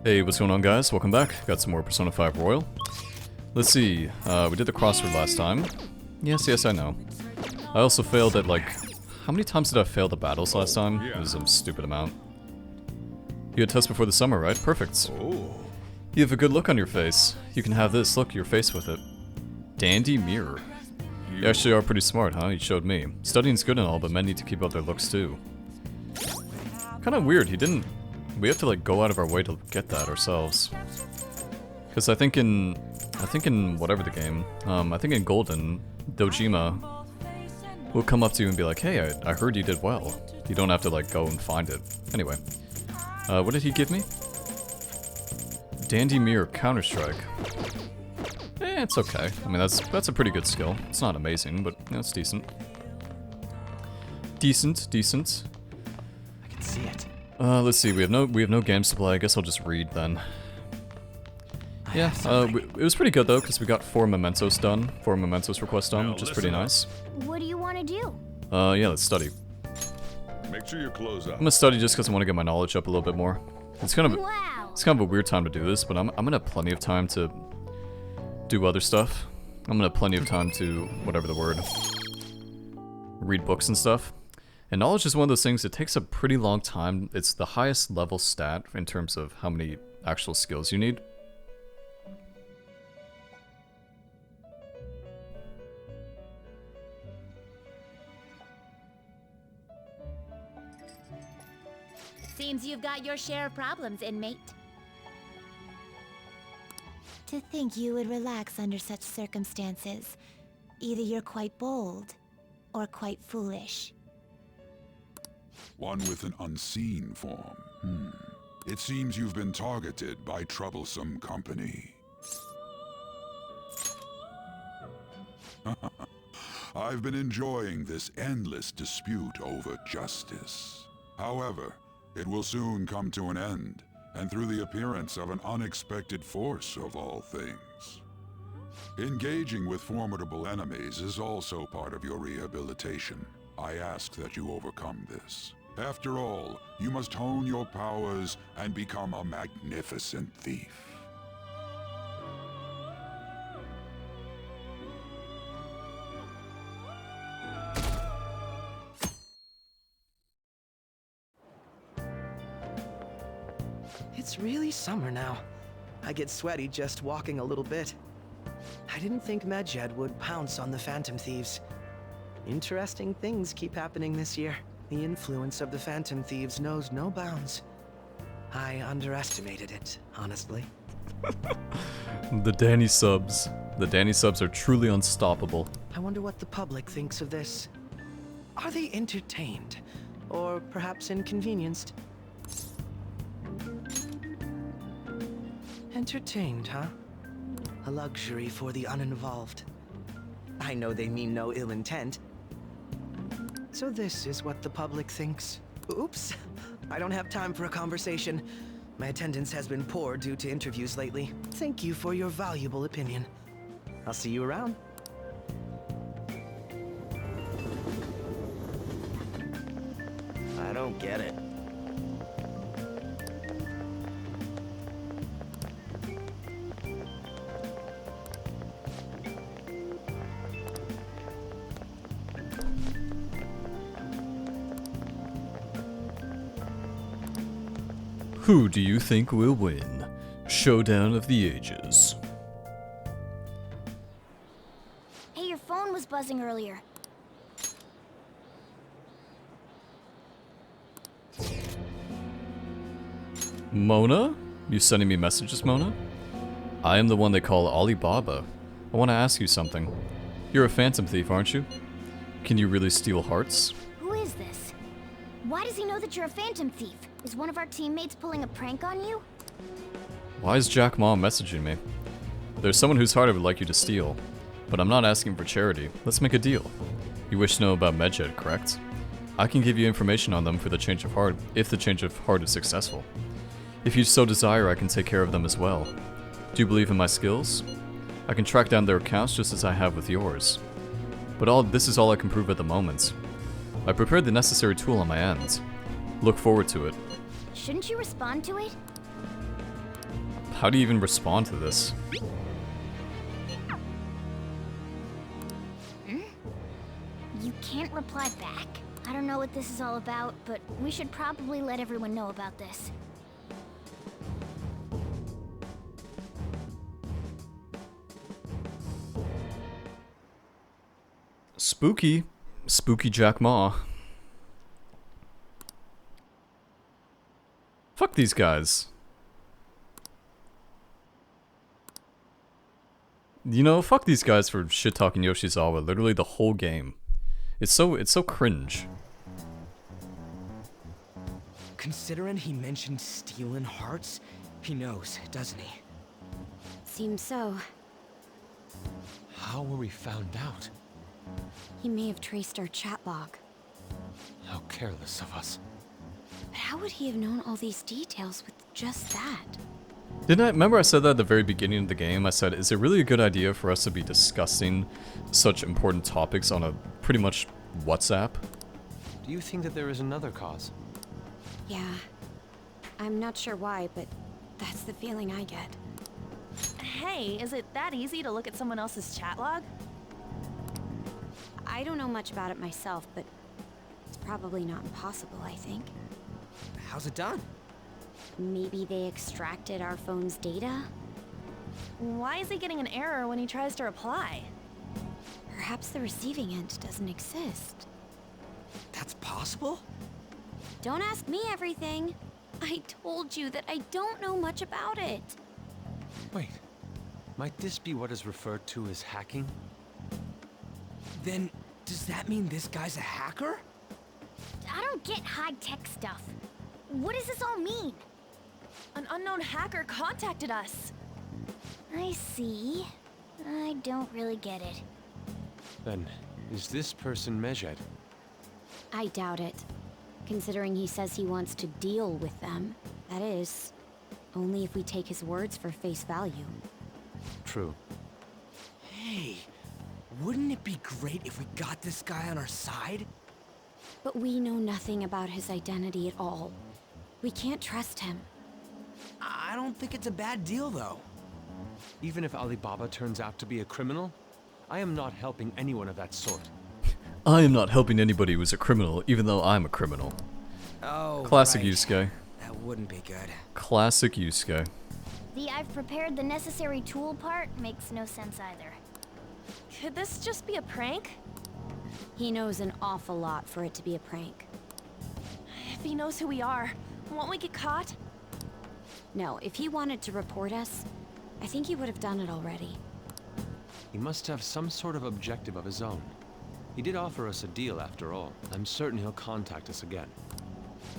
Hey, what's going on, guys? Welcome back. Got some more Persona 5 Royal. Let's see, we did the crossword last time. Yes, I know. I also failed at, like... How many times did I fail the battles last time? It was a stupid amount. You had tests before the summer, right? Perfect. You have a good look on your face. You can have this, look, your face with it. Dandy mirror. You actually are pretty smart, huh? You showed me. Studying's good and all, but men need to keep up their looks too. Kinda weird, he didn't... We have to, like, go out of our way to get that ourselves. Because I think in whatever the game, I think in Golden, Dojima will come up to you and be like, hey, I heard you did well. You don't have to, like, go and find it. Anyway. What did he give me? Dandy Mirror Counter-Strike. It's okay. I mean, that's a pretty good skill. It's not amazing, but, you know, it's decent. Decent. I can see it. Let's see, we have no games to play. I guess I'll just read then. Yeah, it was pretty good though, because we got 4 mementos done. 4 mementos requests done, which is pretty nice. What do you want to do? Yeah, let's study. Make sure your clothes up. I'm gonna study just because I want to get my knowledge up a little bit more. It's kind of a weird time to do this, but I'm gonna have plenty of time to do other stuff. I'm gonna have plenty of time to, whatever the word, read books and stuff. And knowledge is one of those things, it takes a pretty long time. It's the highest level stat in terms of how many actual skills you need. Seems you've got your share of problems, inmate. To think you would relax under such circumstances. Either you're quite bold, or quite foolish. One with an unseen form. It seems you've been targeted by troublesome company. I've been enjoying this endless dispute over justice. However, it will soon come to an end, and through the appearance of an unexpected force of all things. Engaging with formidable enemies is also part of your rehabilitation. I ask that you overcome this. After all, you must hone your powers and become a magnificent thief. It's really summer now. I get sweaty just walking a little bit. I didn't think Medjed would pounce on the Phantom Thieves. Interesting things keep happening this year. The influence of the Phantom Thieves knows no bounds. I underestimated it, honestly. The Danny subs. The Danny subs are truly unstoppable. I wonder what the public thinks of this. Are they entertained? Or perhaps inconvenienced? Entertained, huh? A luxury for the uninvolved. I know they mean no ill intent. So this is what the public thinks. Oops, I don't have time for a conversation. My attendance has been poor due to interviews lately. Thank you for your valuable opinion. I'll see you around. I don't get it. Who do you think will win? Showdown of the Ages. Hey, your phone was buzzing earlier. Mona? You sending me messages, Mona? I am the one they call Alibaba. I want to ask you something. You're a phantom thief, aren't you? Can you really steal hearts? Who is this? Why does he know that you're a phantom thief? Is one of our teammates pulling a prank on you? Why is Jack Ma messaging me? There's someone whose heart I would like you to steal, but I'm not asking for charity. Let's make a deal. You wish to know about Medjed, correct? I can give you information on them for the change of heart, if the change of heart is successful. If you so desire, I can take care of them as well. Do you believe in my skills? I can track down their accounts just as I have with yours. But this is all I can prove at the moment. I prepared the necessary tool on my end. Look forward to it. Shouldn't you respond to it? How do you even respond to this? You can't reply back? I don't know what this is all about, but we should probably let everyone know about this. Spooky. Spooky Jack Ma. Fuck these guys. You know, fuck these guys for shit-talking Yoshizawa literally the whole game. It's so cringe. Considering he mentioned stealing hearts, he knows, doesn't he? Seems so. How were we found out? He may have traced our chat log. How careless of us. But how would he have known all these details with just that? Didn't I remember I said that at the very beginning of the game? I said, is it really a good idea for us to be discussing such important topics on a pretty much WhatsApp? Do you think that there is another cause? Yeah. I'm not sure why, but that's the feeling I get. Hey, is it that easy to look at someone else's chat log? I don't know much about it myself, but it's probably not impossible, I think. How's it done? Maybe they extracted our phone's data? Why is he getting an error when he tries to reply? Perhaps the receiving end doesn't exist. That's possible? Don't ask me everything. I told you that I don't know much about it. Wait, might this be what is referred to as hacking? Then, does that mean this guy's a hacker? I don't get high-tech stuff. What does this all mean? An unknown hacker contacted us. I see. I don't really get it. Then, is this person Medjed? I doubt it. Considering he says he wants to deal with them. That is, only if we take his words for face value. True. Hey, wouldn't it be great if we got this guy on our side? But we know nothing about his identity at all. We can't trust him. I don't think it's a bad deal, though. Even if Alibaba turns out to be a criminal, I am not helping anyone of that sort. I am not helping anybody who's a criminal, even though I'm a criminal. Oh, Classic right. Yusuke. That wouldn't be good. Classic Yusuke. The I've prepared the necessary tool part makes no sense either. Could this just be a prank? He knows an awful lot for it to be a prank. If he knows who we are, won't we get caught? No, if he wanted to report us, I think he would have done it already. He must have some sort of objective of his own. He did offer us a deal after all. I'm certain he'll contact us again.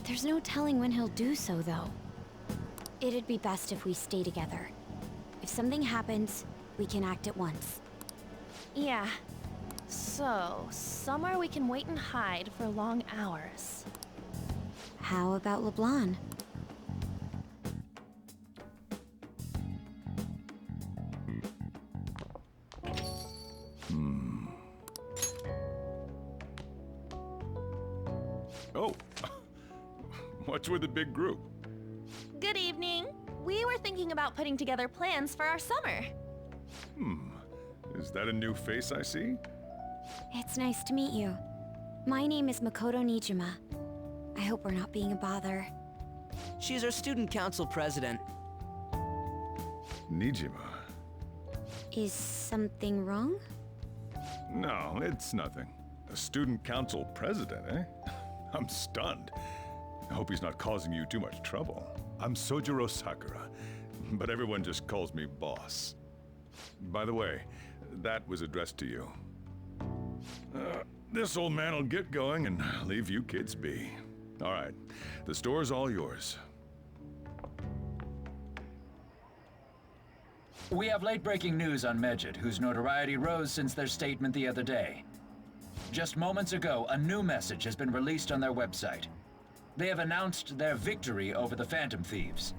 There's no telling when he'll do so, though. It'd be best if we stay together. If something happens, we can act at once. Yeah. So, somewhere we can wait and hide for long hours. How about LeBlanc? Oh, what's with the big group? Good evening. We were thinking about putting together plans for our summer. Is that a new face I see? It's nice to meet you. My name is Makoto Nijima. I hope we're not being a bother. She's our student council president. Nijima. Is something wrong? No, it's nothing. A student council president, eh? I'm stunned. I hope he's not causing you too much trouble. I'm Sojiro Sakura, but everyone just calls me boss. By the way, that was addressed to you. This old man will get going and leave you kids be. All right, the store's all yours. We have late-breaking news on Medjed, whose notoriety rose since their statement the other day. Just moments ago, a new message has been released on their website. They have announced their victory over the Phantom Thieves.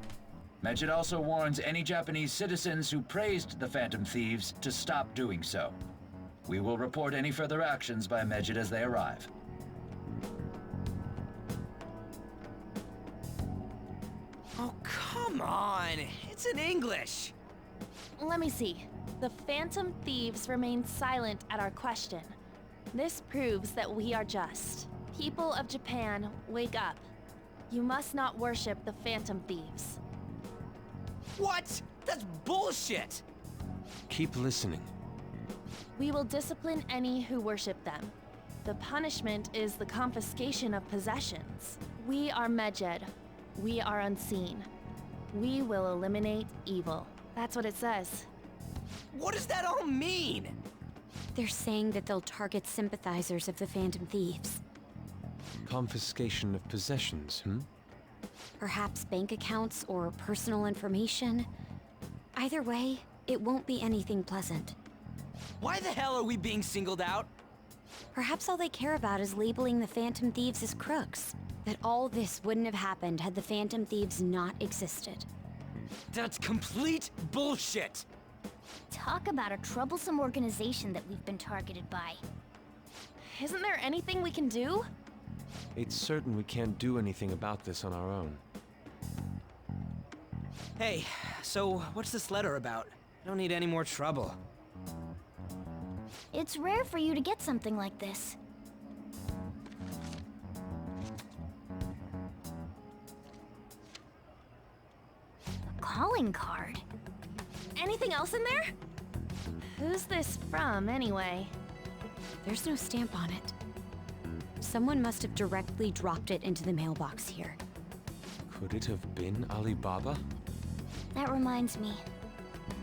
Medjed also warns any Japanese citizens who praised the Phantom Thieves to stop doing so. We will report any further actions by Medjed as they arrive. Oh, come Come on, it's in English. Let me see. The Phantom Thieves remain silent at our question. This proves that we are just. People of Japan, wake up. You must not worship the Phantom Thieves. What? That's bullshit! Keep listening. We will discipline any who worship them. The punishment is the confiscation of possessions. We are Medjed. We are unseen. We will eliminate evil. That's what it says. What does that all mean? They're saying that they'll target sympathizers of the Phantom Thieves. Confiscation of possessions, Perhaps bank accounts or personal information. Either way, it won't be anything pleasant. Why the hell are we being singled out? Perhaps all they care about is labeling the Phantom Thieves as crooks. That all this wouldn't have happened had the Phantom Thieves not existed. That's complete bullshit! Talk about a troublesome organization that we've been targeted by. Isn't there anything we can do? It's certain we can't do anything about this on our own. Hey, so what's this letter about? I don't need any more trouble. It's rare for you to get something like this. A calling card. Anything else in there? Who's this from, anyway? There's no stamp on it. Someone must have directly dropped it into the mailbox here. Could it have been Alibaba? That reminds me.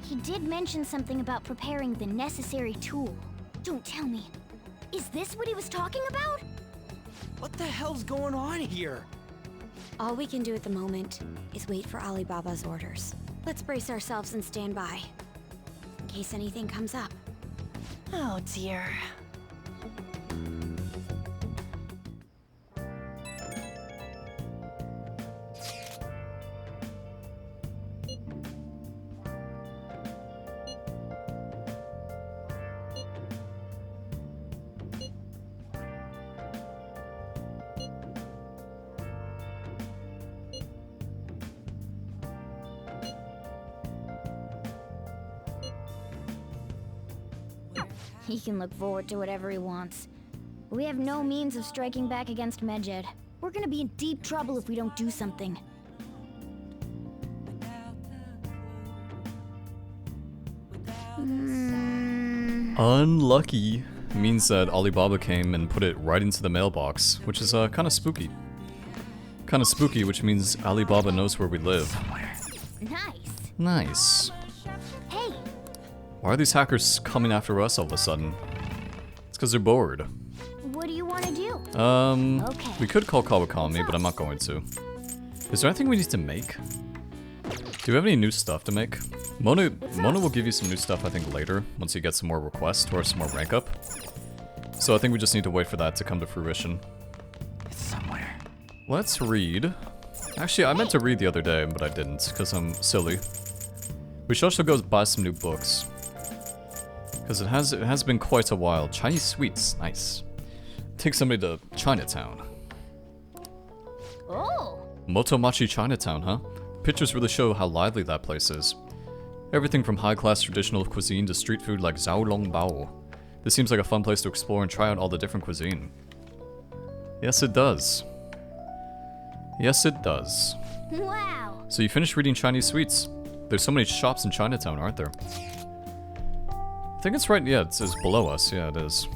He did mention something about preparing the necessary tool. Don't tell me. Is this what he was talking about? What the hell's going on here? All we can do at the moment is wait for Alibaba's orders. Let's brace ourselves and stand by, in case anything comes up. Oh dear. He can look forward to whatever he wants. We have no means of striking back against Medjed. We're gonna be in deep trouble if we don't do something. Unlucky means that Alibaba came and put it right into the mailbox, which is kind of spooky. Kind of spooky, which means Alibaba knows where we live. Nice. Nice. Hey, Why are these hackers coming after us all of a sudden? It's because they're bored. what do you want to do? Okay. We could call Kawakami, but I'm not going to. Is there anything we need to make? Do we have any new stuff to make? Mona will give you some new stuff, I think, later, once you get some more requests or some more rank up. So I think we just need to wait for that to come to fruition. It's somewhere. Let's read. Actually, I meant to read the other day, but I didn't, because I'm silly. We should also go buy some new books. Because it has been quite a while. Chinese sweets, nice. Take somebody to Chinatown. Oh. Motomachi Chinatown, huh? Pictures really show how lively that place is. Everything from high-class traditional cuisine to street food like Xiaolongbao. This seems like a fun place to explore and try out all the different cuisine. Yes, it does. Yes, it does. Wow. So you finished reading Chinese sweets. There's so many shops in Chinatown, aren't there? I think it's right, yeah, it says below us, yeah, it is.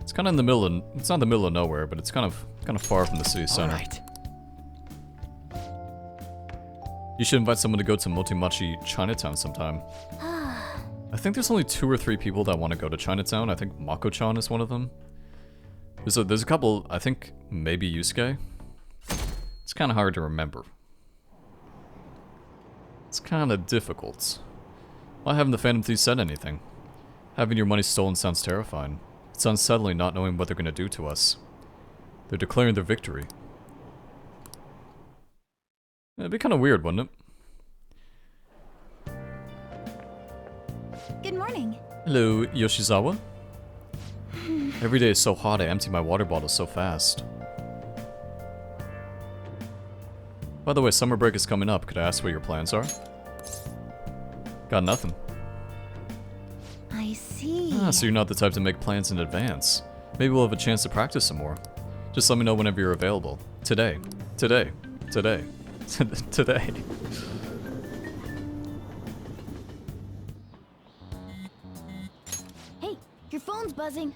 It's kind of in the middle of, it's not in the middle of nowhere, but it's kind of far from the city center. Alright. You should invite someone to go to Motomachi Chinatown sometime. I think there's only 2 or 3 people that want to go to Chinatown. I think Mako-chan is one of them. There's a couple, I think maybe Yusuke. It's kind of hard to remember. It's kind of difficult. Why haven't the Phantom Thieves said anything? Having your money stolen sounds terrifying. It's unsettling not knowing what they're going to do to us. They're declaring their victory. It'd be kind of weird, wouldn't it? Good morning. Hello, Yoshizawa? Every day is so hot I empty my water bottle so fast. By the way, summer break is coming up. Could I ask what your plans are? Got nothing. I see. Ah, so you're not the type to make plans in advance. Maybe we'll have a chance to practice some more. Just let me know whenever you're available. Today. Today. Today. Today. Hey, your phone's buzzing.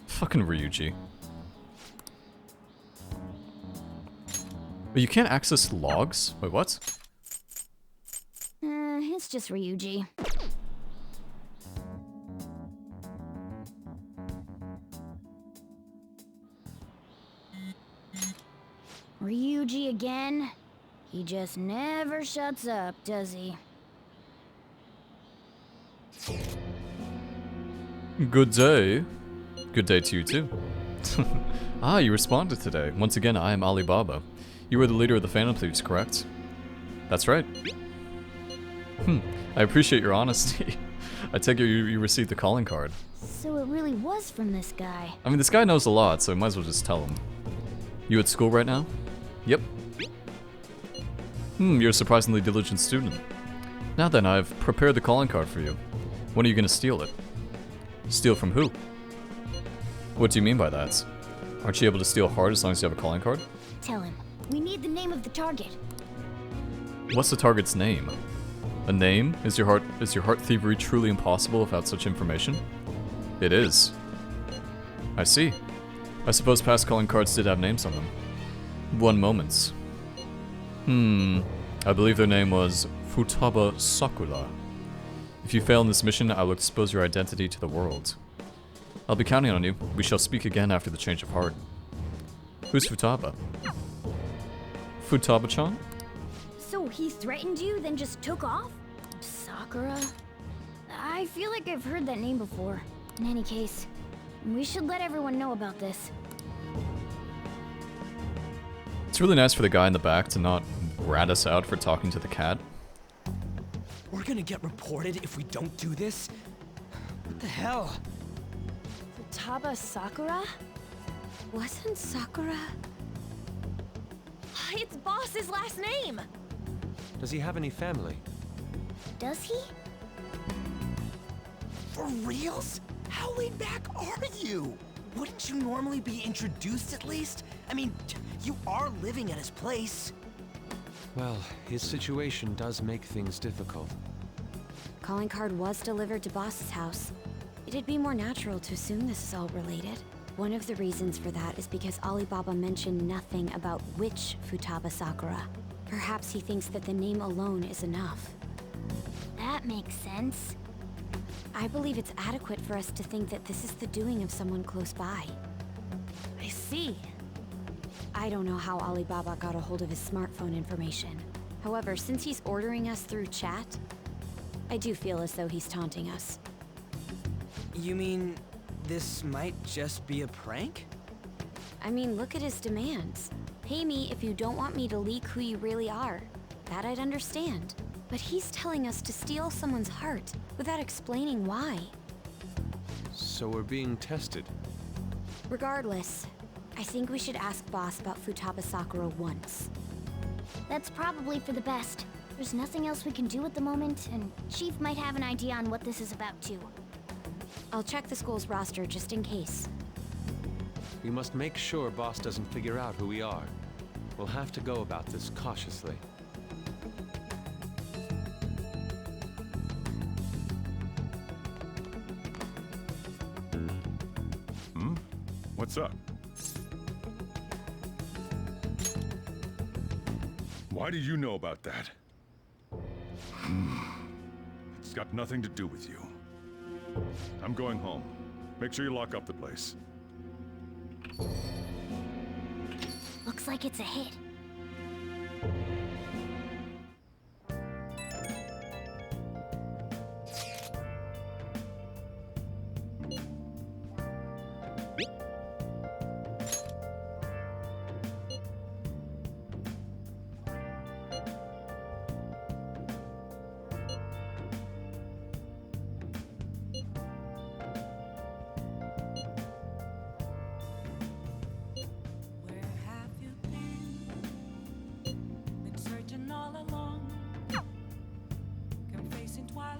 Fucking Ryuji. But you can't access logs? Wait, what? It's just Ryuji. Ryuji again? He just never shuts up, does he? Good day. Good day to you too. Ah, you responded today. Once again, I am Alibaba. You were the leader of the Phantom Thieves, correct? That's right. I appreciate your honesty. I take it you received the calling card. So it really was from this guy. I mean, this guy knows a lot, so I might as well just tell him. You at school right now? Yep. You're a surprisingly diligent student. Now then, I've prepared the calling card for you. When are you gonna steal it? Steal from who? What do you mean by that? Aren't you able to steal hard as long as you have a calling card? Tell him. We need the name of the target. What's the target's name? A name? Is your heart thievery truly impossible without such information? It is. I see. I suppose past calling cards did have names on them. One moment. I believe their name was Futaba Sakura. If you fail in this mission, I will expose your identity to the world. I'll be counting on you. We shall speak again after the change of heart. Who's Futaba? Futaba-chan? So he threatened you, then just took off? Sakura? I feel like I've heard that name before. In any case, we should let everyone know about this. It's really nice for the guy in the back to not rat us out for talking to the cat. We're gonna get reported if we don't do this? What the hell? Futaba Sakura? Wasn't Sakura? It's Boss's last name! Does he have any family? Does he? For reals? How laid back are you? Wouldn't you normally be introduced at least? I mean, you are living at his place. Well, his situation does make things difficult. Calling card was delivered to Boss's house. It'd be more natural to assume this is all related. One of the reasons for that is because Alibaba mentioned nothing about which Futaba Sakura. Perhaps he thinks that the name alone is enough. That makes sense. I believe it's adequate for us to think that this is the doing of someone close by. I see. I don't know how Alibaba got a hold of his smartphone information. However, since he's ordering us through chat, I do feel as though he's taunting us. You mean this might just be a prank? I mean, look at his demands. Pay me if you don't want me to leak who you really are. That I'd understand. But he's telling us to steal someone's heart without explaining why. So we're being tested. Regardless, I think we should ask Boss about Futaba Sakura once. That's probably for the best. There's nothing else we can do at the moment, and Chief might have an idea on what this is about too. I'll check the school's roster just in case. We must make sure Boss doesn't figure out who we are. We'll have to go about this cautiously. What's up? Why do you know about that? It's got nothing to do with you. I'm going home. Make sure you lock up the place. Looks like it's a hit.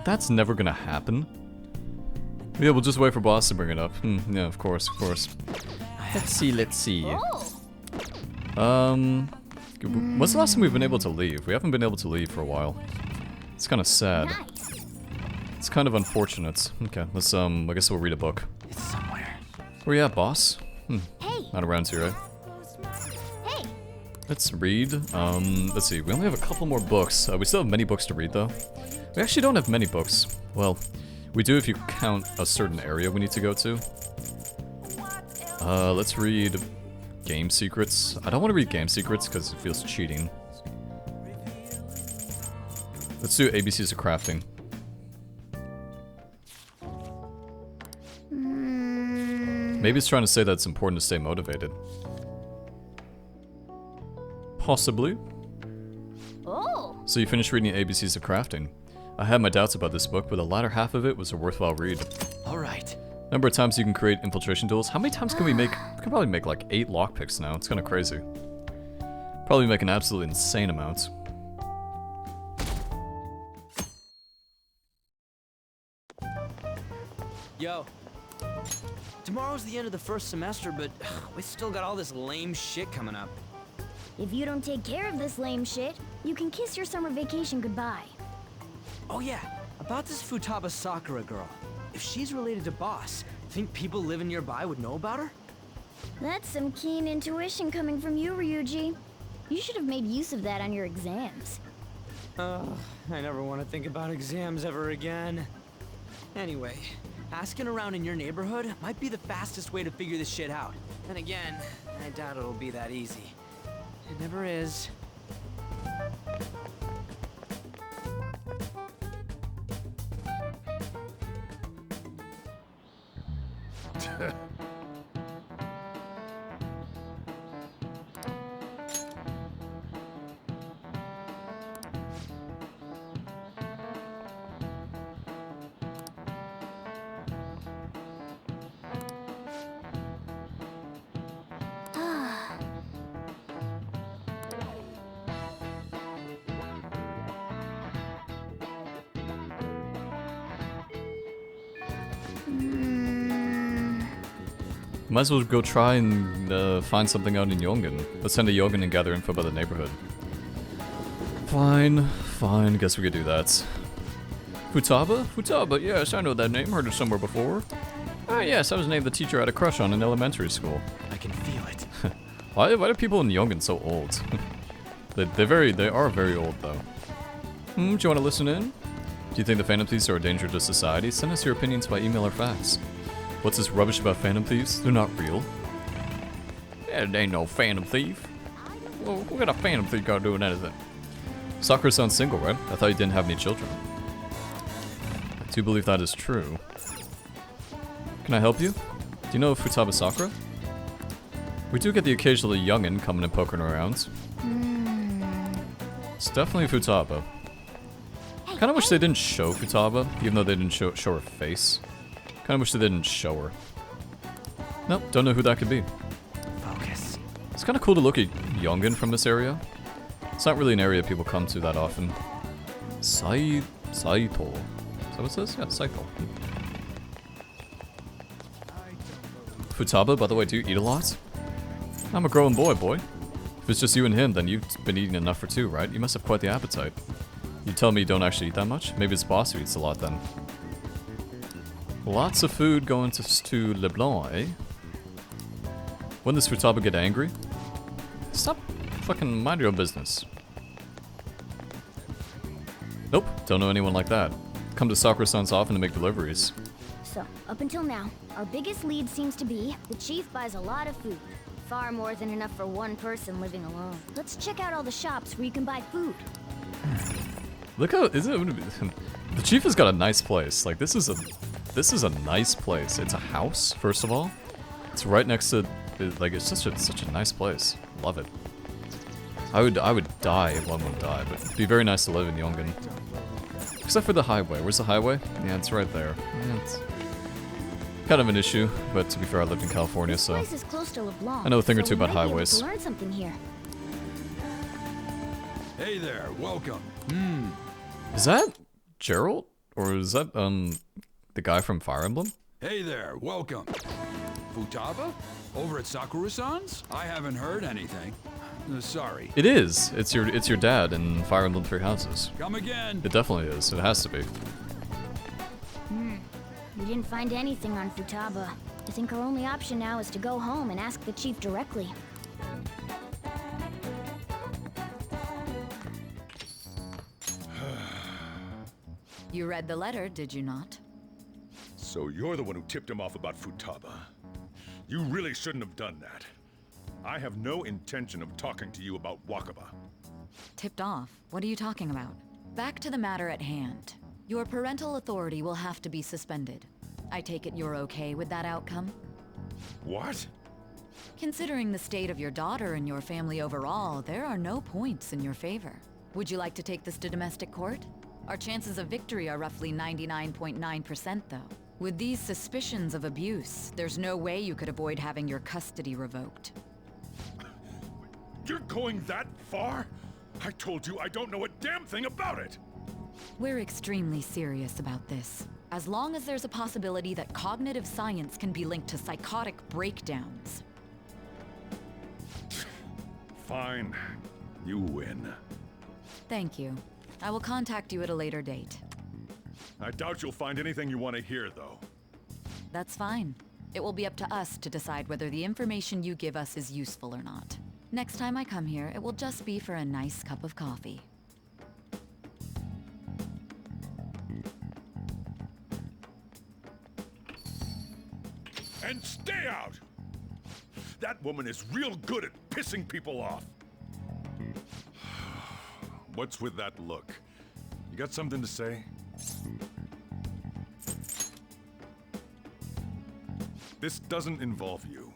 That's never gonna happen. Yeah, we'll just wait for boss to bring it up. Yeah, of course, of course. Let's see, let's see. When's the last time we've been able to leave? We haven't been able to leave for a while. It's kind of sad. It's kind of unfortunate. Okay, let's, I guess we'll read a book. It's somewhere. Where you at, boss? Hey. Not around here, right? Hey. Let's read. Let's see. We only have a couple more books. We still have many books to read, though. We actually don't have many books. Well, we do if you count a certain area we need to go to. Let's read Game Secrets. I don't want to read Game Secrets because it feels cheating. Let's do ABCs of Crafting. Maybe it's trying to say that it's important to stay motivated. Possibly. Oh. So you finished reading ABCs of Crafting. I had my doubts about this book, but the latter half of it was a worthwhile read. Alright. Number of times you can create infiltration tools. How many times can we make? We can probably make like 8 lockpicks now. It's kind of crazy. Probably make an absolutely insane amount. Yo. Tomorrow's the end of the first semester, but we still got all this lame shit coming up. If you don't take care of this lame shit, you can kiss your summer vacation goodbye. Oh yeah, about this Futaba Sakura girl. If she's related to Boss, think people living nearby would know about her? That's some keen intuition coming from you, Ryuji. You should have made use of that on your exams. I never want to think about exams ever again. Anyway, asking around in your neighborhood might be the fastest way to figure this shit out. And again, I doubt it'll be that easy. It never is. Might as well go try and find something out in Yongan. Let's send a Yongan and gather info about the neighborhood. Fine, fine, guess we could do that. Futaba? Futaba, yes, I know that name, heard it somewhere before. Ah yes, I was named the teacher I had a crush on in elementary school. I can feel it. Why are people in Yongan so old? they are very old though. Do you want to listen in? Do you think the Phantom Thieves are a danger to society? Send us your opinions by email or fax. What's this rubbish about Phantom Thieves? They're not real. Yeah, they ain't no Phantom Thief. Well, what got a Phantom Thief got to do with anything? Sakura sounds single, right? I thought you didn't have any children. I do believe that is true. Can I help you? Do you know Futaba Sakura? We do get the occasional youngin' coming and poking around. It's definitely Futaba. Kinda wish they didn't show Futaba, even though they didn't show her face. Kinda wish they didn't show her. Nope, don't know who that could be. Focus. It's kinda cool to look at Yongan from this area. It's not really an area people come to that often. Saito. Is that what it says? Yeah, Saito. Futaba, by the way, do you eat a lot? I'm a growing boy. If it's just you and him, then you've been eating enough for 2, right? You must have quite the appetite. You tell me you don't actually eat that much? Maybe it's Boss who eats a lot then. Lots of food going to LeBlanc, eh? When does Futaba get angry? Stop fucking mind your own business. Nope, don't know anyone like that. Come to Sakura-san's often to make deliveries. So, up until now, our biggest lead seems to be the chief buys a lot of food. Far more than enough for one person living alone. Let's check out all the shops where you can buy food. Look how the chief has got a nice place. Like this is a nice place. It's a house, first of all. It's right next to like it's such a nice place. Love it. I would die if one would die, but it'd be very nice to live in Yongan. Except for the highway. Where's the highway? Yeah, it's right there. Yeah, it's kind of an issue, but to be fair, I lived in California, so This place is close to LeBlanc, I know a thing or so two we about might be able highways. to learn something here. Hey there, welcome. Is that Gerald Or is that, the guy from Fire Emblem? Hey there, welcome. Futaba? Over at Sakura-san's? I haven't heard anything. Sorry. It is. It's your dad in Fire Emblem Three Houses. Come again. It definitely is. It has to be. We didn't find anything on Futaba. I think our only option now is to go home and ask the chief directly. You read the letter, did you not? So you're the one who tipped him off about Futaba. You really shouldn't have done that. I have no intention of talking to you about Wakaba. Tipped off? What are you talking about? Back to the matter at hand. Your parental authority will have to be suspended. I take it you're okay with that outcome? What? Considering the state of your daughter and your family overall, there are no points in your favor. Would you like to take this to domestic court? Our chances of victory are roughly 99.9% though. With these suspicions of abuse, there's no way you could avoid having your custody revoked. You're going that far? I told you I don't know a damn thing about it! We're extremely serious about this. As long as there's a possibility that cognitive science can be linked to psychotic breakdowns. Fine. You win. Thank you. I will contact you at a later date. I doubt you'll find anything you want to hear, though. That's fine. It will be up to us to decide whether the information you give us is useful or not. Next time I come here, it will just be for a nice cup of coffee. And stay out! That woman is real good at pissing people off. What's with that look? You got something to say? This doesn't involve you.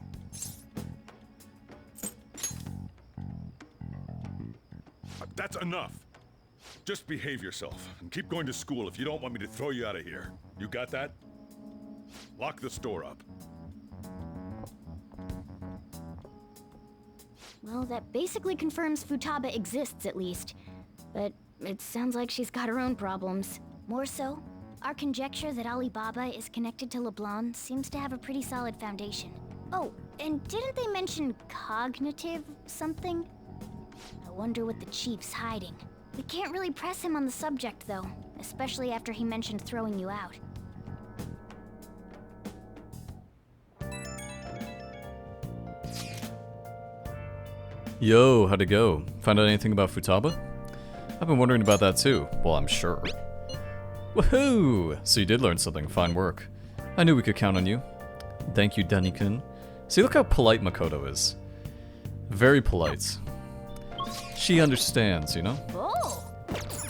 That's enough. Just behave yourself and keep going to school if you don't want me to throw you out of here. You got that? Lock the store up. Well, that basically confirms Futaba exists at least. But it sounds like she's got her own problems. More so, our conjecture that Alibaba is connected to LeBlanc seems to have a pretty solid foundation. Oh, and didn't they mention cognitive something? I wonder what the chief's hiding. We can't really press him on the subject though, especially after he mentioned throwing you out. Yo, how'd it go? Find out anything about Futaba? I've been wondering about that too. Well, I'm sure. Woohoo! So you did learn something. Fine work. I knew we could count on you. Thank you, Danny-kun. See, look how polite Makoto is. Very polite. She understands, you know?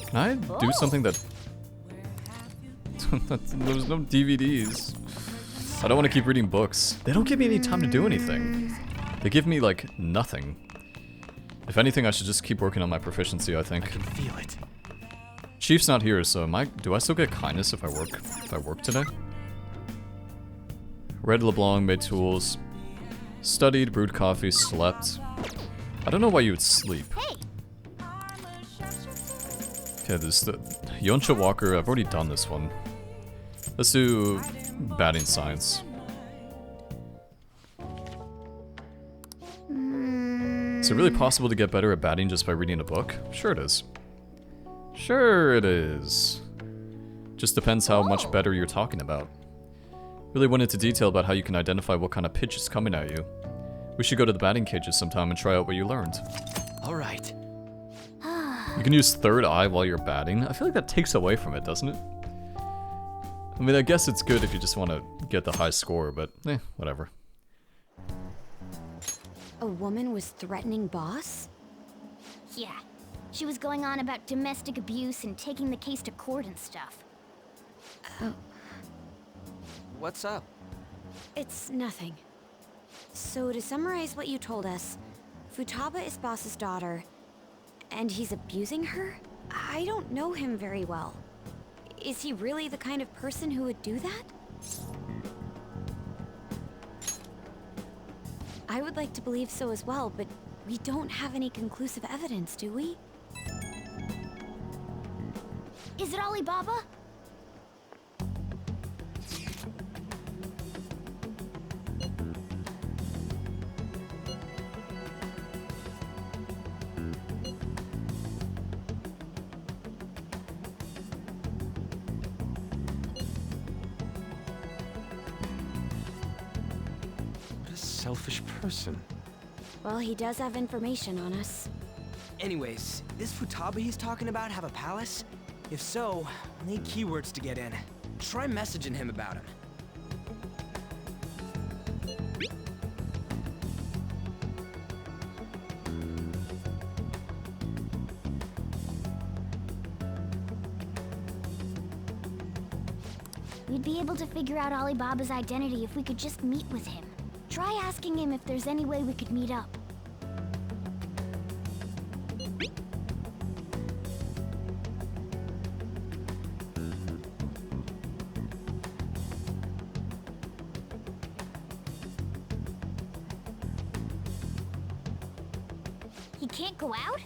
Can I do something that... There's no DVDs. I don't want to keep reading books. They don't give me any time to do anything. They give me, like, nothing. If anything, I should just keep working on my proficiency, I think. I can feel it. Chief's not here, so do I still get kindness if I work today? Read LeBlanc, made tools, studied, brewed coffee, slept. I don't know why you would sleep. Okay, there's the Yoncha Walker. I've already done this one. Let's do batting science. Is it really possible to get better at batting just by reading a book? Sure it is. Sure it is. Just depends how much better you're talking about. Really went into detail about how you can identify what kind of pitch is coming at you. We should go to the batting cages sometime and try out what you learned. Alright. You can use third eye while you're batting. I feel like that takes away from it, doesn't it? I mean, I guess it's good if you just want to get the high score, but whatever. A woman was threatening Boss? Yeah. She was going on about domestic abuse and taking the case to court and stuff. Oh. What's up? It's nothing. So to summarize what you told us, Futaba is Boss's daughter, and he's abusing her? I don't know him very well. Is he really the kind of person who would do that? I would like to believe so as well, but we don't have any conclusive evidence, do we? Is it Alibaba? selfish person. Well, he does have information on us. Anyways, this Futaba he's talking about have a palace? If so, we'll need keywords to get in. Try messaging him about him. We'd be able to figure out Alibaba's identity if we could just meet with him. Try asking him if there's any way we could meet up. He can't go out?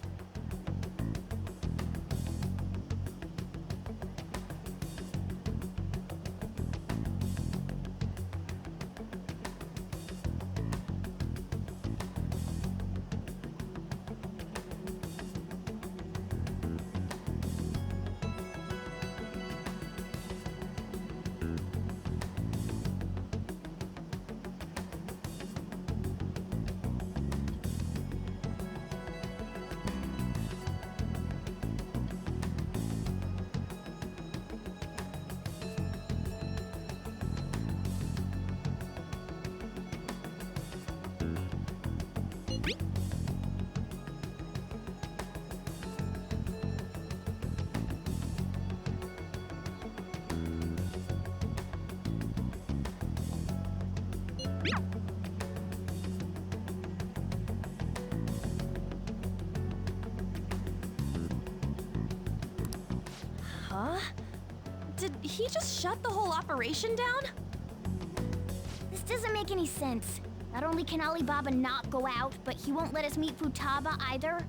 Huh? Did he just shut the whole operation down? This doesn't make any sense. Not only can Alibaba not go out, but he won't let us meet Futaba either.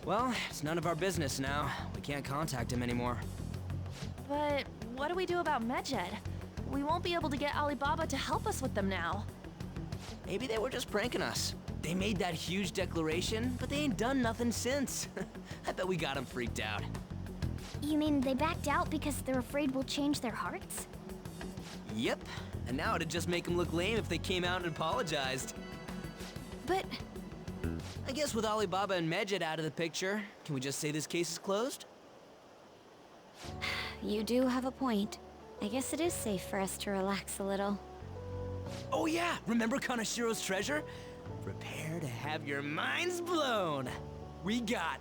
Well, it's none of our business now. We can't contact him anymore. But what do we do about Medjed? We won't be able to get Alibaba to help us with them now. Maybe they were just pranking us. They made that huge declaration, but they ain't done nothing since. I bet we got them freaked out. You mean they backed out because they're afraid we'll change their hearts? Yep, and now it'd just make them look lame if they came out and apologized. But I guess with Alibaba and Medjed out of the picture, can we just say this case is closed? You do have a point. I guess it is safe for us to relax a little. Oh yeah, remember Kanashiro's treasure? Prepare to have your minds blown. We got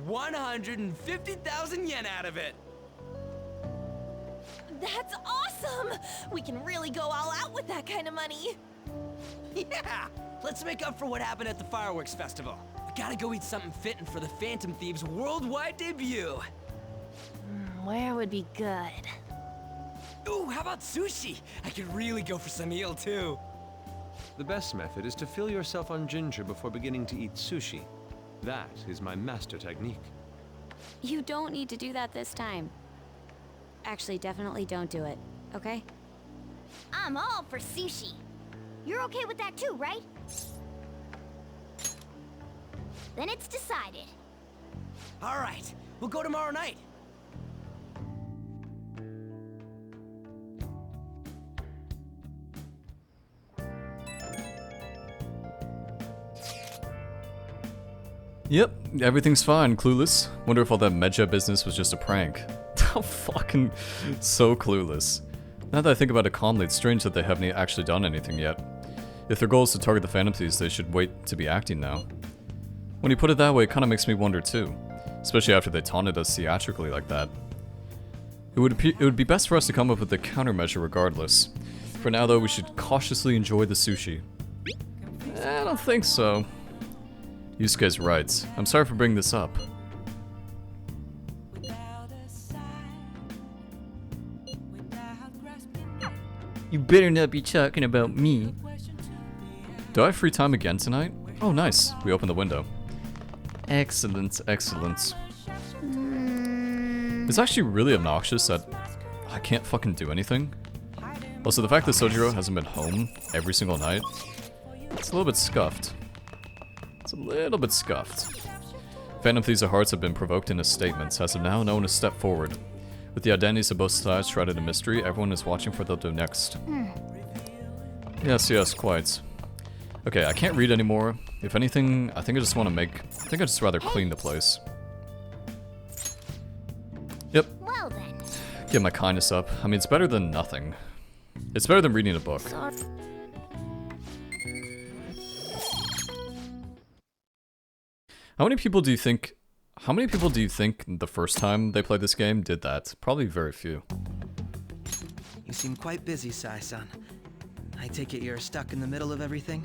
150,000 yen out of it. that's awesome! We can really go all out with that kind of money. Yeah, let's make up for what happened at the fireworks festival. We gotta go eat something fitting for the Phantom Thieves' worldwide debut. Where would be good? Ooh, how about sushi? I could really go for some eel too. The best method is to fill yourself on ginger before beginning to eat sushi. That is my master technique. You don't need to do that this time. Actually, definitely don't do it, okay? I'm all for sushi. You're okay with that too, right? Then it's decided. All right, we'll go tomorrow night. Yep, everything's fine, clueless. Wonder if all that Medja business was just a prank. How fucking so clueless. Now that I think about it calmly, it's strange that they haven't actually done anything yet. If their goal is to target the Phantom Thieves, they should wait to be acting now. When you put it that way, it kinda makes me wonder too. Especially after they taunted us theatrically like that. It would be best for us to come up with a countermeasure regardless. For now though, we should cautiously enjoy the sushi. I don't think so. Yusuke's right. I'm sorry for bringing this up. You better not be talking about me. Do I have free time again tonight? Oh, nice. We opened the window. Excellent, excellent. It's actually really obnoxious that I can't fucking do anything. Also, the fact that Sojiro hasn't been home every single night, it's a little bit scuffed. It's a little bit scuffed. Phantom Thieves' hearts have been provoked in his statements. As of now, no one has stepped forward. With the identities of both sides shrouded in mystery, everyone is watching for what they'll do next. Yes, yes, quite. Okay, I can't read anymore. If anything, I think I just want to make... I think I'd just rather clean the place. Yep. Well then. Get my kindness up. I mean, it's better than nothing. It's better than reading a book. How many people do you think... How many people do you think the first time they played this game did that? Probably very few. You seem quite busy, Sai-san. I take it you're stuck in the middle of everything?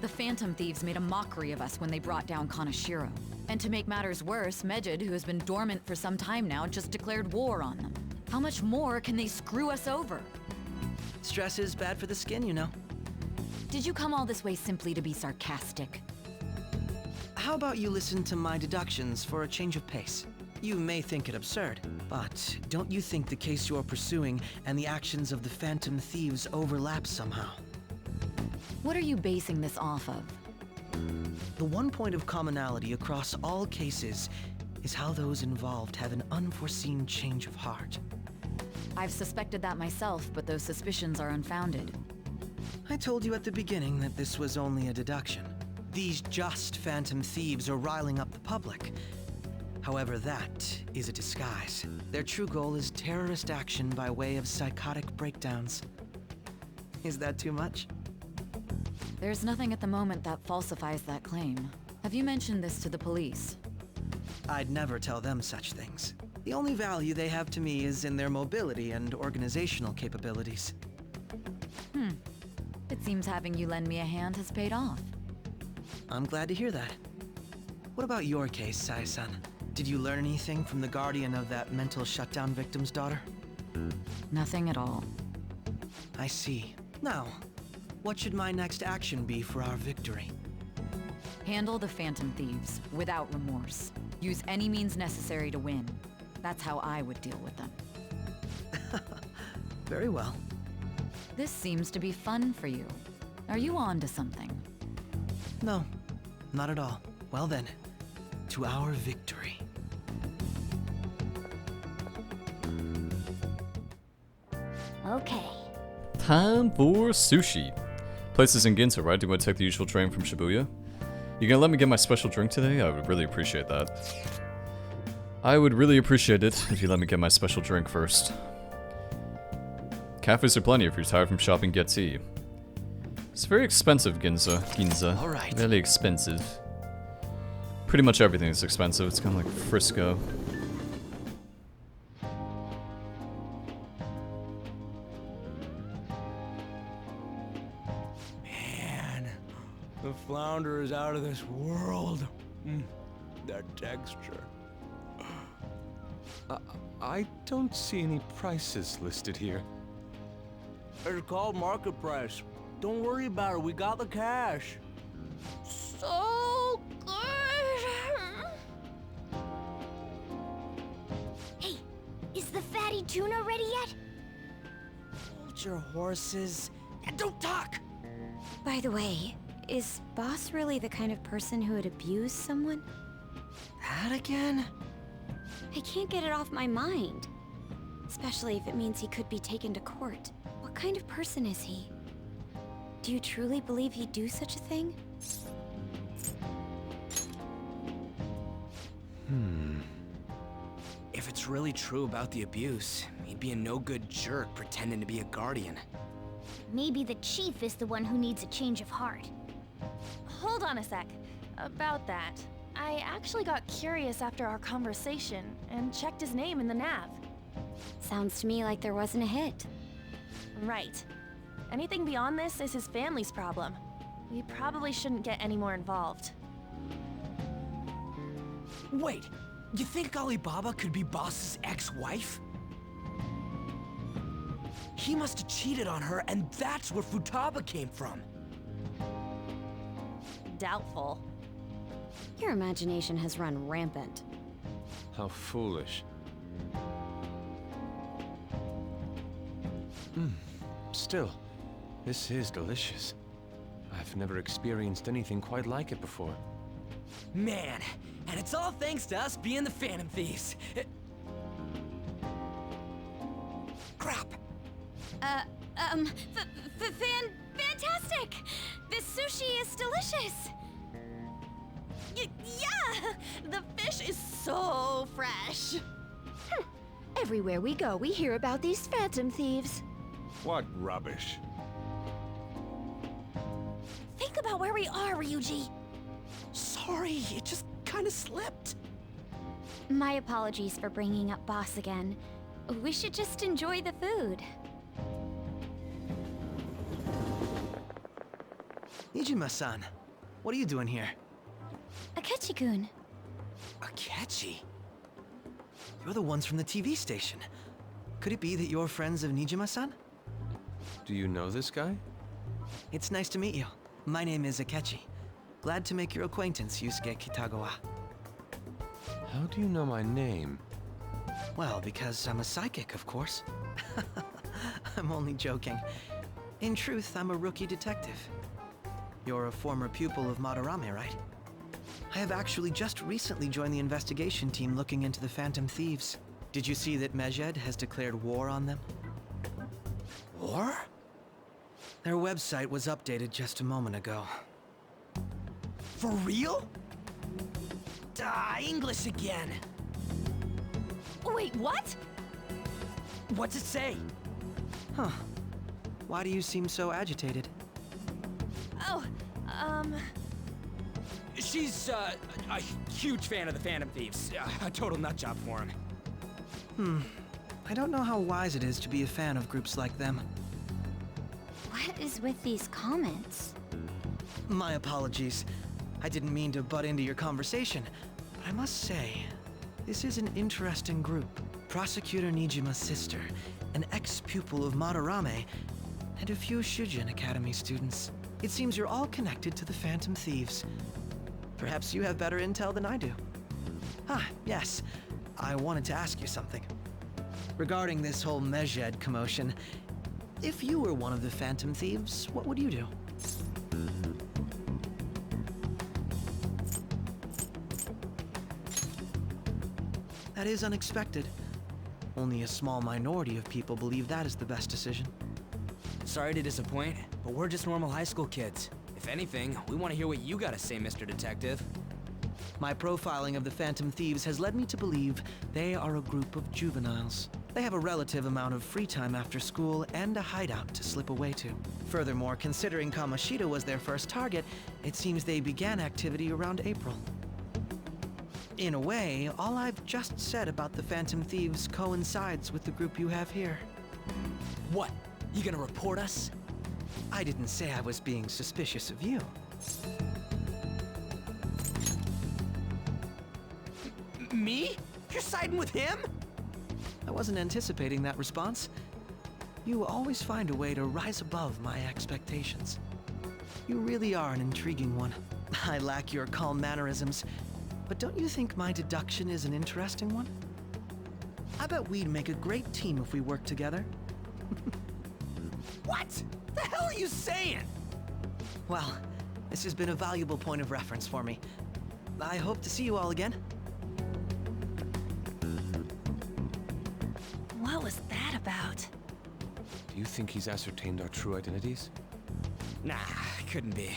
The Phantom Thieves made a mockery of us when they brought down Kaneshiro. And to make matters worse, Mejid, who has been dormant for some time now, just declared war on them. How much more can they screw us over? Stress is bad for the skin, you know. Did you come all this way simply to be sarcastic? How about you listen to my deductions for a change of pace? You may think it absurd, but don't you think the case you're pursuing and the actions of the Phantom Thieves overlap somehow? What are you basing this off of? The one point of commonality across all cases is how those involved have an unforeseen change of heart. I've suspected that myself, but those suspicions are unfounded. I told you at the beginning that this was only a deduction. These just Phantom Thieves are riling up the public. However, that is a disguise. Their true goal is terrorist action by way of psychotic breakdowns. Is that too much? There's nothing at the moment that falsifies that claim. Have you mentioned this to the police? I'd never tell them such things. The only value they have to me is in their mobility and organizational capabilities. It seems having you lend me a hand has paid off. I'm glad to hear that. What about your case, Sai-san? Did you learn anything from the guardian of that mental shutdown victim's daughter? Nothing at all. I see. Now, what should my next action be for our victory? Handle the Phantom Thieves, without remorse. Use any means necessary to win. That's how I would deal with them. Very well. This seems to be fun for you. Are you on to something? No, not at all. Well then, to our victory. Okay. Time for sushi. Place is in Ginza, right? Do you want to take the usual train from Shibuya? You gonna let me get my special drink today? I would really appreciate that. I would really appreciate it if you let me get my special drink first. Cafes are plenty if you're tired from shopping, get tea. It's very expensive, Ginza. All right. Really expensive. Pretty much everything is expensive. It's kind of like Frisco. Man, the flounder is out of this world. That texture. I don't see any prices listed here. It's called market price. Don't worry about it, we got the cash. So good. Hey, is the fatty tuna ready yet? Hold your horses and don't talk. By the way, is Boss really the kind of person who would abuse someone? That again? I can't get it off my mind. Especially if it means he could be taken to court. What kind of person is he? Do you truly believe he'd do such a thing? If it's really true about the abuse, he'd be a no-good jerk pretending to be a guardian. Maybe the chief is the one who needs a change of heart. Hold on a sec. About that, I actually got curious after our conversation and checked his name in the nav. Sounds to me like there wasn't a hit. Right. Anything beyond this is his family's problem. We probably shouldn't get any more involved. Wait, you think Alibaba could be Boss's ex-wife? He must have cheated on her, and that's where Futaba came from. Doubtful. Your imagination has run rampant. How foolish. Still, this is delicious. I've never experienced anything quite like it before. Man, and it's all thanks to us being the Phantom Thieves. Crap. Phantom fantastic! This sushi is delicious! Yeah! The fish is so fresh! Everywhere we go, we hear about these phantom thieves. What rubbish. Think about where we are, Ryuji. Sorry, it just kinda slipped. My apologies for bringing up Boss again. We should just enjoy the food. Nijima-san, what are you doing here? Akechi-kun. Akechi? You're the ones from the TV station. Could it be that you're friends of Nijima-san? Do you know this guy? It's nice to meet you. My name is Akechi. Glad to make your acquaintance, Yusuke Kitagawa. How do you know my name? Well, because I'm a psychic, of course. I'm only joking. In truth, I'm a rookie detective. You're a former pupil of Madarame, right? I have actually just recently joined the investigation team looking into the Phantom Thieves. Did you see that Mejed has declared war on them? War? Their website was updated just a moment ago. For real? English again. Wait, what? What's it say? Huh. Why do you seem so agitated? Oh, She's, a huge fan of the Phantom Thieves. A total nutjob for him. I don't know how wise it is to be a fan of groups like them. What is with these comments? My apologies. I didn't mean to butt into your conversation, but I must say, this is an interesting group. Prosecutor Nijima's sister, an ex-pupil of Madarame, and a few Shujin Academy students. It seems you're all connected to the Phantom Thieves. Perhaps you have better intel than I do. Yes. I wanted to ask you something. Regarding this whole Mejed commotion, if you were one of the Phantom Thieves, what would you do? That is unexpected. Only a small minority of people believe that is the best decision. Sorry to disappoint, but we're just normal high school kids. If anything, we want to hear what you gotta say, Mr. Detective. My profiling of the Phantom Thieves has led me to believe they are a group of juveniles. They have a relative amount of free time after school and a hideout to slip away to. Furthermore, considering Kamoshida was their first target, it seems they began activity around April. In a way, all I've just said about the Phantom Thieves coincides with the group you have here. What? You gonna report us? I didn't say I was being suspicious of you. Me? You're siding with him? I wasn't anticipating that response. You always find a way to rise above my expectations. You really are an intriguing one. I lack your calm mannerisms, but don't you think my deduction is an interesting one? I bet we'd make a great team if we worked together. What? The hell are you saying? Well, this has been a valuable point of reference for me. I hope to see you all again. What was that about? Do you think he's ascertained our true identities? Nah, couldn't be.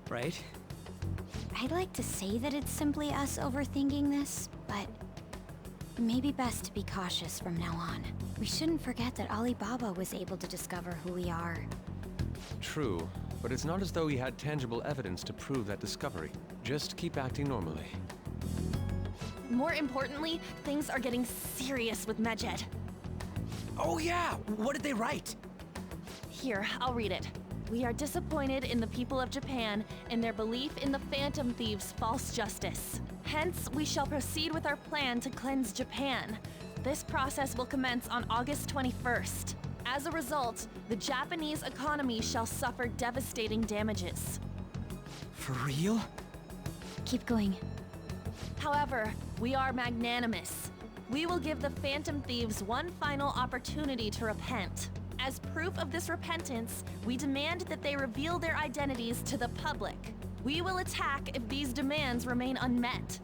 Right? I'd like to say that it's simply us overthinking this, but maybe best to be cautious from now on. We shouldn't forget that Alibaba was able to discover who we are. True, but it's not as though he had tangible evidence to prove that discovery. Just keep acting normally. More importantly, things are getting serious with Mejed. Oh yeah, what did they write? Here, I'll read it. We are disappointed in the people of Japan and their belief in the Phantom Thieves' false justice. Hence, we shall proceed with our plan to cleanse Japan. This process will commence on August 21st. As a result, the Japanese economy shall suffer devastating damages. For real? Keep going. However, we are magnanimous. We will give the Phantom Thieves one final opportunity to repent. As proof of this repentance, we demand that they reveal their identities to the public. We will attack if these demands remain unmet.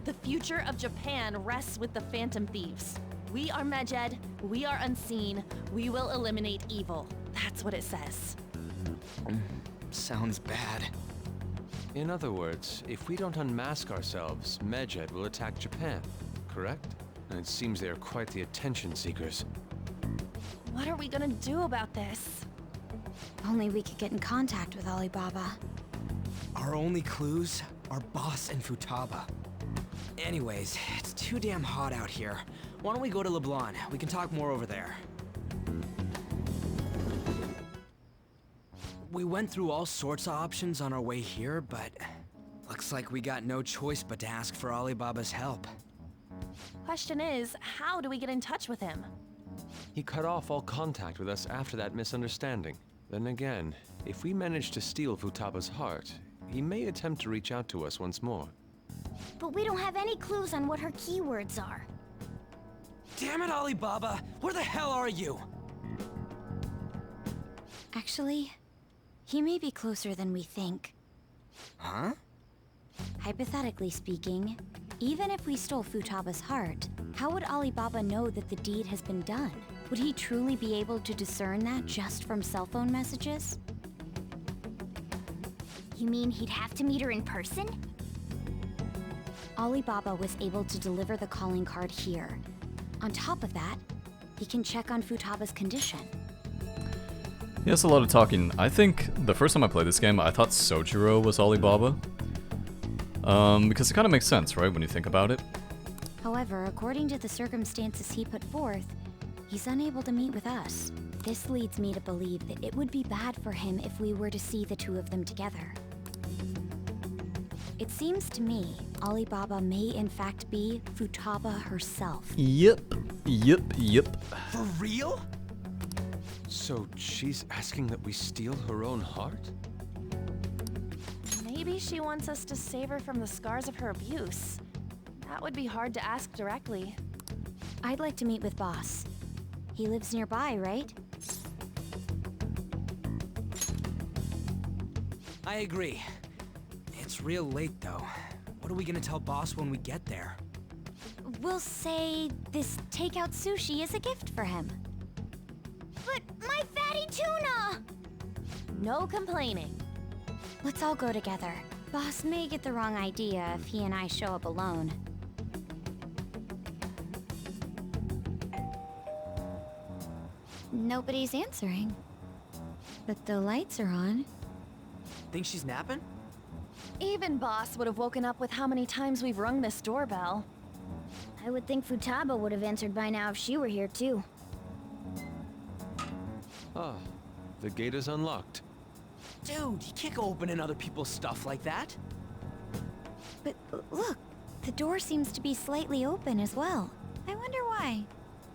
The future of Japan rests with the Phantom Thieves. We are Mejed, we are unseen, we will eliminate evil. That's what it says. Sounds bad. In other words, if we don't unmask ourselves, Medjed will attack Japan, correct? And it seems they are quite the attention seekers. What are we gonna do about this? Only we could get in contact with Alibaba. Our only clues are Boss and Futaba. Anyways, it's too damn hot out here. Why don't we go to Leblon? We can talk more over there. We went through all sorts of options on our way here, but looks like we got no choice but to ask for Alibaba's help. Question is, how do we get in touch with him? He cut off all contact with us after that misunderstanding. Then again, if we manage to steal Futaba's heart, he may attempt to reach out to us once more. But we don't have any clues on what her keywords are. Damn it, Alibaba! Where the hell are you? Actually, he may be closer than we think. Huh? Hypothetically speaking, even if we stole Futaba's heart, how would Alibaba know that the deed has been done? Would he truly be able to discern that just from cell phone messages? You mean he'd have to meet her in person? Alibaba was able to deliver the calling card here. On top of that, he can check on Futaba's condition. Yes, a lot of talking. I think the first time I played this game, I thought Sojiro was Alibaba. Because it kind of makes sense, right, when you think about it? However, according to the circumstances he put forth, he's unable to meet with us. This leads me to believe that it would be bad for him if we were to see the two of them together. It seems to me Alibaba may in fact be Futaba herself. Yep. For real? So she's asking that we steal her own heart? Maybe she wants us to save her from the scars of her abuse. That would be hard to ask directly. I'd like to meet with Boss. He lives nearby, right? I agree. It's real late, though. What are we gonna tell Boss when we get there? We'll say this takeout sushi is a gift for him. But my fatty tuna! No complaining. Let's all go together. Boss may get the wrong idea if he and I show up alone. Nobody's answering. But the lights are on. Think she's napping? Even Boss would have woken up with how many times we've rung this doorbell. I would think Futaba would have answered by now if she were here too. Ah, the gate is unlocked. Dude, you can't go opening other people's stuff like that. But look, the door seems to be slightly open as well. I wonder why.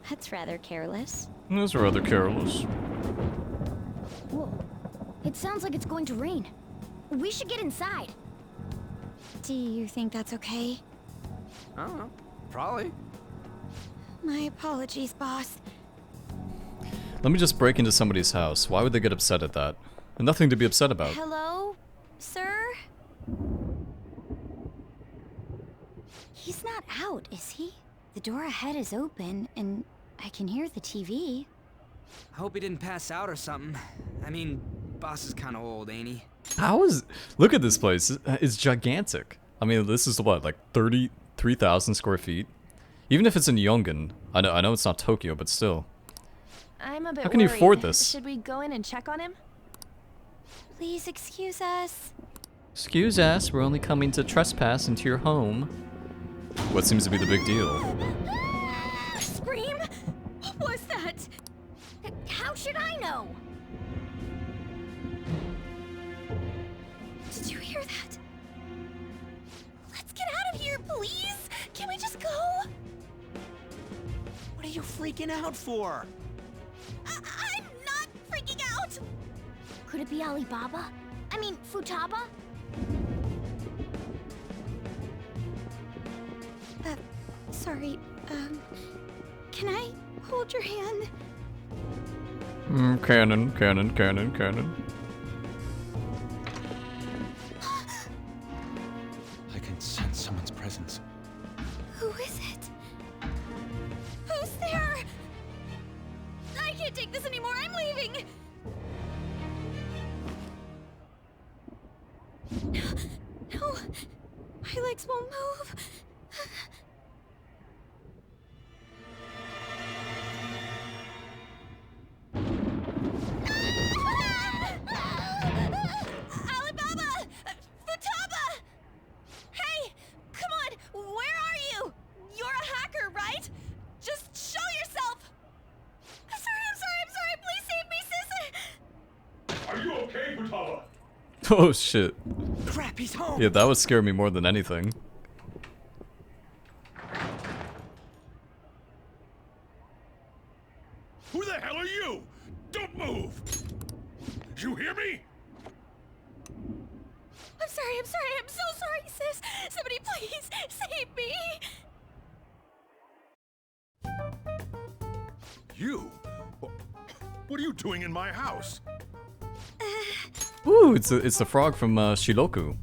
That's rather careless. That's rather careless. Whoa. It sounds like it's going to rain. We should get inside. Do you think that's okay? I don't know. Probably. My apologies, Boss. Let me just break into somebody's house. Why would they get upset at that? Nothing to be upset about. Hello, sir? He's not out, is he? The door ahead is open, and I can hear the TV. I hope he didn't pass out or something. I mean, Boss is kind of old, ain't he? How is... Look at this place. It's gigantic. I mean, this is what, like 33,000 square feet? Even if it's in Yongan. I know it's not Tokyo, but still. I'm a bit How can you worried. afford this? Should we go in and check on him? Please excuse us. Excuse us, we're only coming to trespass into your home. What seems to be the big deal? Scream? What was that? How should I know? Did you hear that? Let's get out of here, please! Can we just go? What are you freaking out for? I'm not freaking out! Could it be Alibaba? I mean, Futaba? Sorry, can I hold your hand? Cannon. I can sense someone's presence. Who is it? Who's there? I can't take this anymore, I'm leaving! legs won't move. Alibaba! Futaba! Hey! Come on! Where are you? You're a hacker, right? Just show yourself! I'm sorry! Please save me, sis! Are you okay, Futaba? Oh shit. Crap, he's home. Yeah, that would scare me more than anything. Who the hell are you? Don't move! You hear me? I'm sorry, I'm so sorry, sis! Somebody please save me! You? What are you doing in my house? Ooh, it's the frog from Shiroku.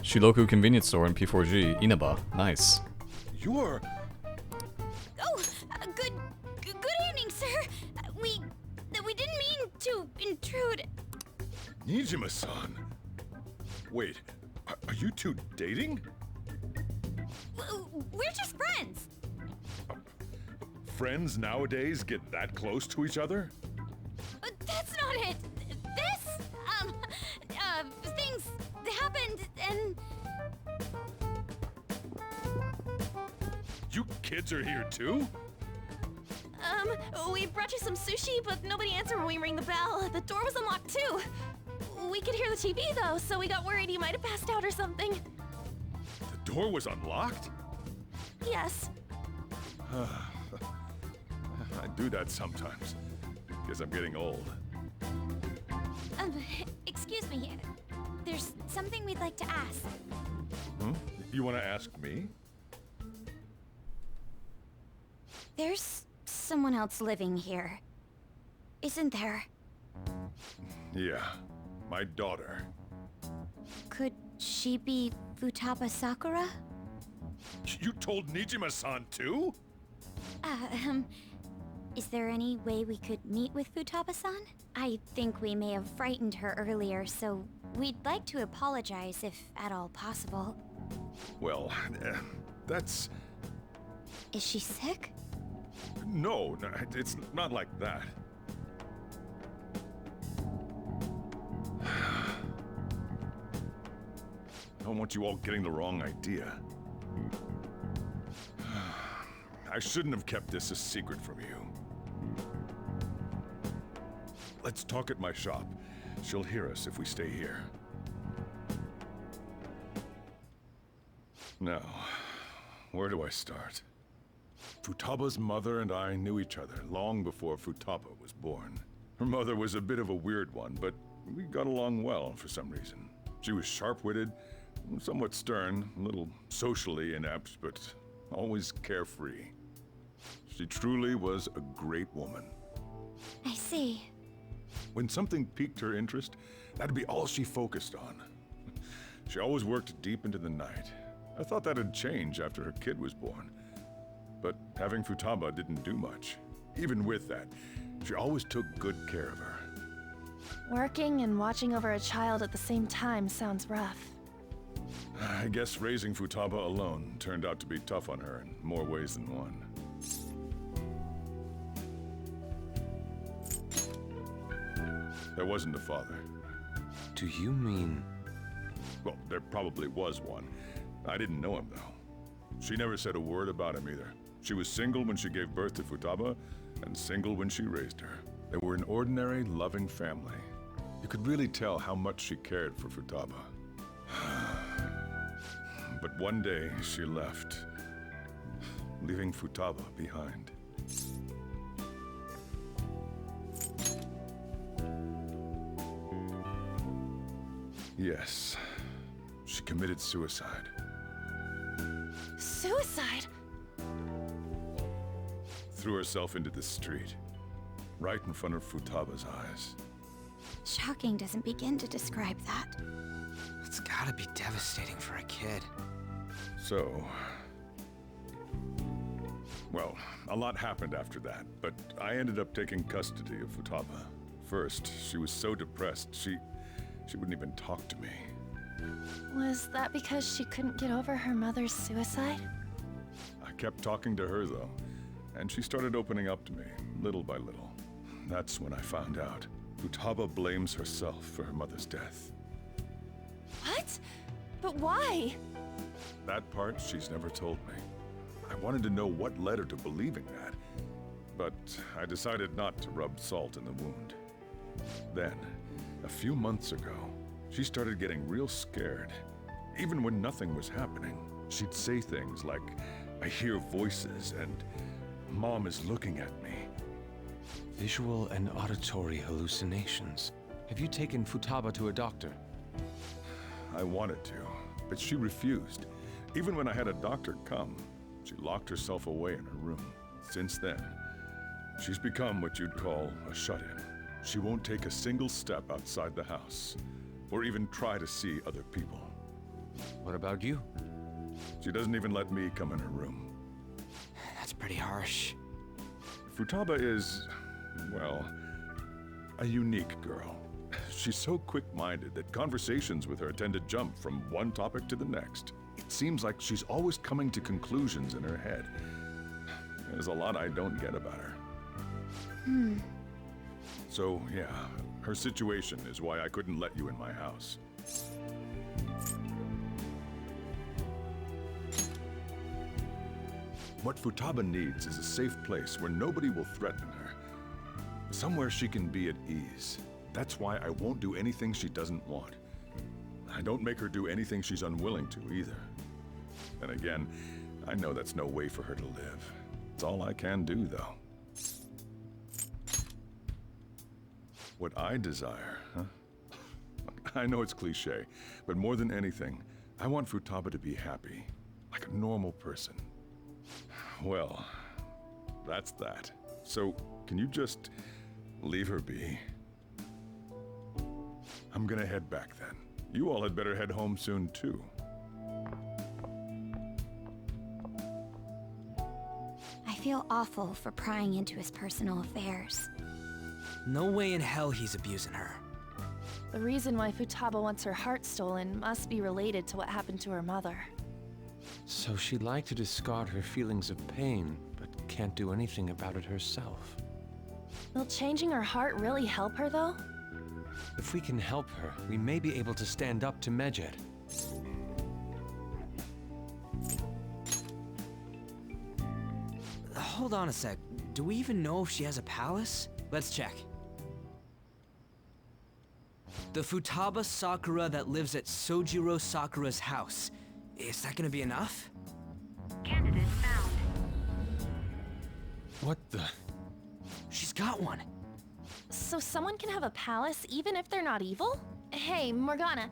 Shiroku convenience store in P4G, Inaba. Nice. You're... Oh, good evening, sir. We didn't mean to intrude. Nijima-san. Wait, are you two dating? We're just friends. Friends nowadays get that close to each other? That's not it. Things happened and... You kids are here too? We brought you some sushi, but nobody answered when we rang the bell. The door was unlocked too. We could hear the TV though, so we got worried you might have passed out or something. The door was unlocked? Yes. I do that sometimes. Guess I'm getting old. Excuse me. There's something we'd like to ask. Huh? You want to ask me? There's someone else living here, isn't there? Yeah, my daughter. Could she be Futaba Sakura? You told Nijima-san too? Is there any way we could meet with Futaba-san? I think we may have frightened her earlier, so we'd like to apologize if at all possible. Well, that's... Is she sick? No, it's not like that. I don't want you all getting the wrong idea. I shouldn't have kept this a secret from you. Let's talk at my shop. She'll hear us if we stay here. Now, where do I start? Futaba's mother and I knew each other long before Futaba was born. Her mother was a bit of a weird one, but we got along well for some reason. She was sharp-witted, somewhat stern, a little socially inept, but always carefree. She truly was a great woman. I see. When something piqued her interest, that'd be all she focused on. She always worked deep into the night. I thought that'd change after her kid was born. But having Futaba didn't do much. Even with that, she always took good care of her. Working and watching over a child at the same time sounds rough. I guess raising Futaba alone turned out to be tough on her in more ways than one. There wasn't a father. Do you mean... Well, there probably was one. I didn't know him, though. She never said a word about him either. She was single when she gave birth to Futaba, and single when she raised her. They were an ordinary, loving family. You could really tell how much she cared for Futaba. But one day, she left, leaving Futaba behind. Yes, she committed suicide. Suicide? Threw herself into the street, right in front of Futaba's eyes. Shocking doesn't begin to describe that. It's gotta be devastating for a kid. So... Well, a lot happened after that, but I ended up taking custody of Futaba. First, she was so depressed, she wouldn't even talk to me. Was that because she couldn't get over her mother's suicide? I kept talking to her, though, and she started opening up to me, little by little. That's when I found out. Futaba blames herself for her mother's death. What? But why? That part she's never told me. I wanted to know what led her to believing that, but I decided not to rub salt in the wound. Then, a few months ago, she started getting real scared. Even when nothing was happening, she'd say things like, "I hear voices," and "Mom is looking at me." Visual and auditory hallucinations. Have you taken Futaba to a doctor? I wanted to, but she refused. Even when I had a doctor come, she locked herself away in her room. Since then, she's become what you'd call a shut-in. She won't take a single step outside the house, or even try to see other people. What about you? She doesn't even let me come in her room. That's pretty harsh. Futaba is, well, a unique girl. She's so quick-minded that conversations with her tend to jump from one topic to the next. It seems like she's always coming to conclusions in her head. There's a lot I don't get about her. So, yeah, her situation is why I couldn't let you in my house. What Futaba needs is a safe place where nobody will threaten her. Somewhere she can be at ease. That's why I won't do anything she doesn't want. I don't make her do anything she's unwilling to either. And again, I know that's no way for her to live. It's all I can do, though. What I desire, huh? I know it's cliché, but more than anything, I want Futaba to be happy, like a normal person. Well, that's that. So, can you just leave her be? I'm gonna head back then. You all had better head home soon, too. I feel awful for prying into his personal affairs. No way in hell he's abusing her. The reason why Futaba wants her heart stolen must be related to what happened to her mother. So she'd like to discard her feelings of pain, but can't do anything about it herself. Will changing her heart really help her, though? If we can help her, we may be able to stand up to Medjed. Hold on a sec. Do we even know if she has a palace? Let's check. The Futaba Sakura that lives at Sojiro Sakura's house. Is that gonna be enough? Candidate found. What the? She's got one. So someone can have a palace even if they're not evil? Hey, Morgana.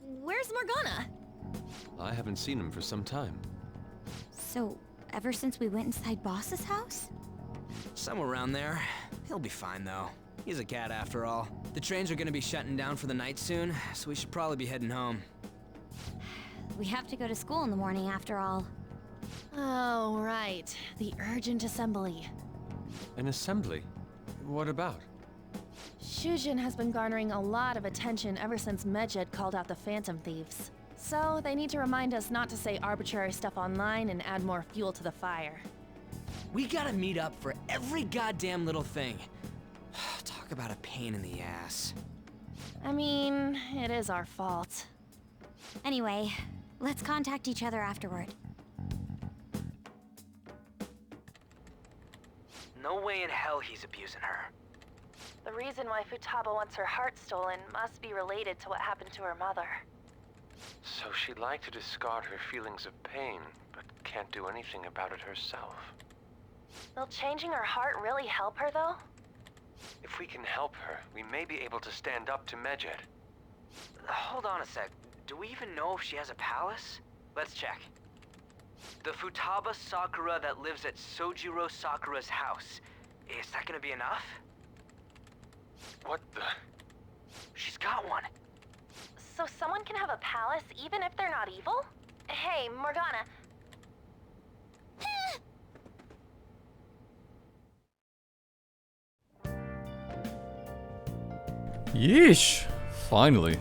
Where's Morgana? I haven't seen him for some time. So, ever since we went inside Boss's house? Somewhere around there. He'll be fine, though. He's a cat after all. The trains are gonna be shutting down for the night soon, so we should probably be heading home. We have to go to school in the morning after all. Oh, right. The urgent assembly. An assembly? What about? Shujin has been garnering a lot of attention ever since Medjed called out the Phantom Thieves. So they need to remind us not to say arbitrary stuff online and add more fuel to the fire. We gotta meet up for every goddamn little thing. Talk about a pain in the ass. I mean, it is our fault. Anyway, let's contact each other afterward. No way in hell he's abusing her. The reason why Futaba wants her heart stolen must be related to what happened to her mother. So she'd like to discard her feelings of pain, but can't do anything about it herself. Will changing her heart really help her, though? If we can help her, we may be able to stand up to Medjed. Hold on a sec. Do we even know if she has a palace? Let's check. The Futaba Sakura that lives at Sojiro Sakura's house. Is that gonna be enough? What the? She's got one. So someone can have a palace even if they're not evil? Hey, Morgana. Yeesh. Finally.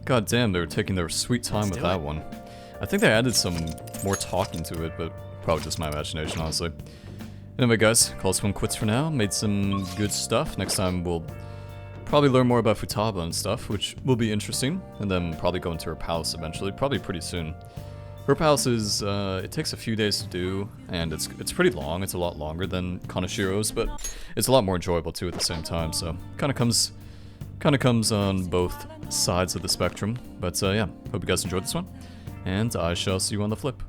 God damn, they were taking their sweet time with that one. I think they added some more talking to it, but probably just my imagination, honestly. Anyway, guys, call this one quits for now. Made some good stuff. Next time we'll probably learn more about Futaba and stuff, which will be interesting. And then probably go into her palace eventually, probably pretty soon. Her palace is, it takes a few days to do, and it's pretty long. It's a lot longer than Kanashiro's, but it's a lot more enjoyable too at the same time. So kind of comes on both sides of the spectrum. But yeah, hope you guys enjoyed this one, and I shall see you on the flip.